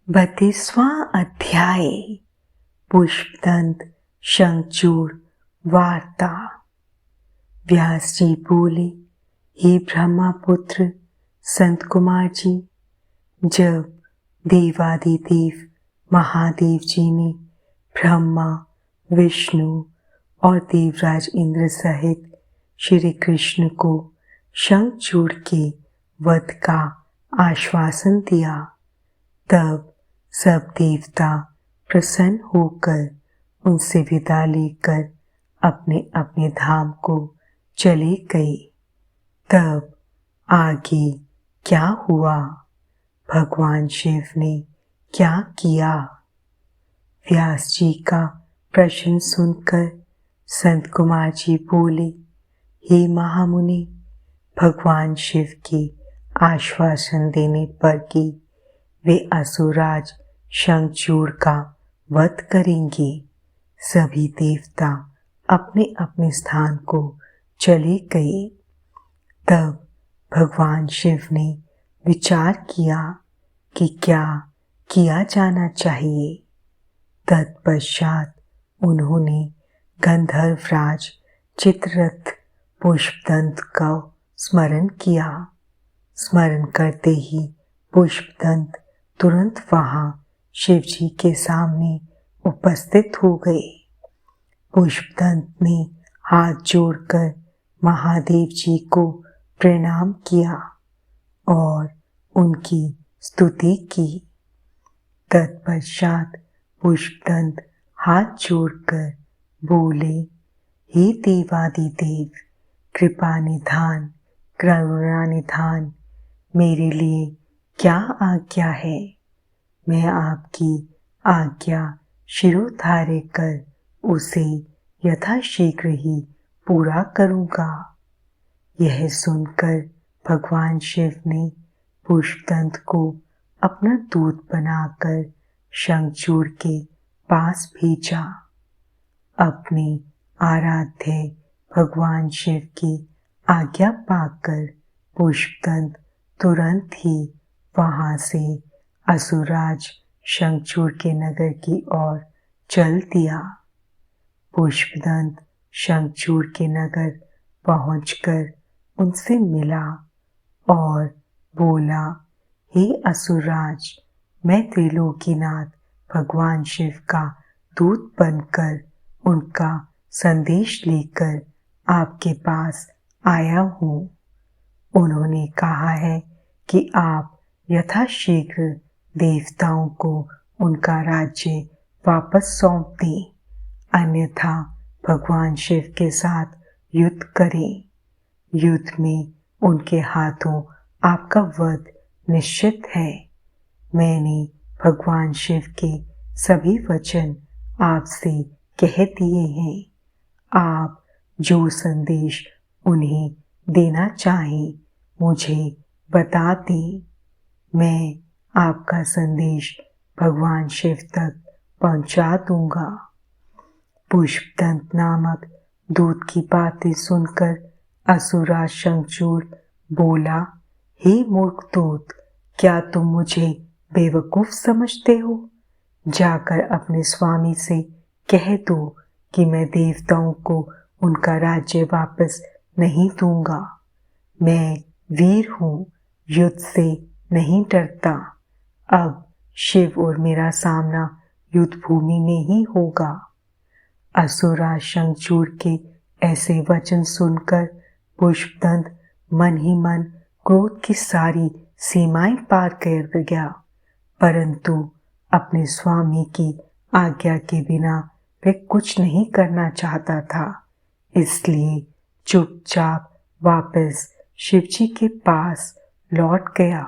32वां अध्याय पुष्पदंत शंखचूड़ वार्ता। व्यास जी बोले, हे ब्रह्मपुत्र संत कुमार जी, जब देवादिदेव महादेव जी ने ब्रह्मा, विष्णु और देवराज इंद्र सहित श्री कृष्ण को शंखचूड़ के वध का आश्वासन दिया, तब सब देवता प्रसन्न होकर उनसे विदा लेकर अपने अपने धाम को चले गए। तब आगे क्या हुआ, भगवान शिव ने क्या किया? व्यास जी का प्रश्न सुनकर संत कुमार जी बोले, हे महामुनि, भगवान शिव के आश्वासन देने पर कि वे असुरराज शंखचूड़ का वध करेंगे, सभी देवता अपने अपने स्थान को चले गए। तब भगवान शिव ने विचार किया कि क्या किया जाना चाहिए। तत्पश्चात उन्होंने गंधर्वराज चित्ररथ पुष्पदंत का स्मरण किया। स्मरण करते ही पुष्पदंत तुरंत वहां शिव जी के सामने उपस्थित हो गए। पुष्पदंत ने हाथ जोड़कर महादेव जी को प्रणाम किया और उनकी स्तुति की। तत्पश्चात पुष्पदंत हाथ जोड़कर बोले, हे देवादिदेव, कृपा निधान, करुणा निधान, मेरे लिए क्या आज्ञा है? मैं आपकी आज्ञा शिरोधार्य कर उसे यथाशीघ्र ही पूरा करूँगा। यह सुनकर भगवान शिव ने पुष्पदंत को अपना दूत बनाकर शंखचूड़ के पास भेजा। अपने आराध्य भगवान शिव की आज्ञा पाकर पुष्पदंत तुरंत ही वहां से असुरराज शंखचूड़ के नगर की ओर चल दिया। पुष्पदंत शंखचूड़ के नगर पहुंचकर उनसे मिला और बोला, हे असुरराज, मैं त्रिलोकीनाथ भगवान शिव का दूत बनकर उनका संदेश लेकर आपके पास आया हूँ। उन्होंने कहा है कि आप यथाशीघ्र देवताओं को उनका राज्य वापस सौंप दें, अन्यथा भगवान शिव के साथ युद्ध करें। युद्ध में उनके हाथों आपका वध निश्चित है। मैंने भगवान शिव के सभी वचन आपसे कह दिए हैं। आप जो संदेश उन्हें देना चाहें मुझे बता दें। मैं आपका संदेश भगवान शिव तक पहुंचा दूंगा। पुष्पदंत नामक दूत की बातें सुनकर असुरराज शंखचूड़ बोला, हे मूर्ख दूत, क्या तुम मुझे बेवकूफ समझते हो? जाकर अपने स्वामी से कह दो कि मैं देवताओं को उनका राज्य वापस नहीं दूंगा। मैं वीर हूँ, युद्ध से नहीं डरता। अब शिव और मेरा सामना युद्ध भूमि में ही होगा। असुरराज शंखचूड़ के ऐसे वचन सुनकर पुष्पदंत मन ही मन क्रोध की सारी सीमाएं पार कर गया, परंतु अपने स्वामी की आज्ञा के बिना वे कुछ नहीं करना चाहता था, इसलिए चुपचाप वापस शिवजी के पास लौट गया।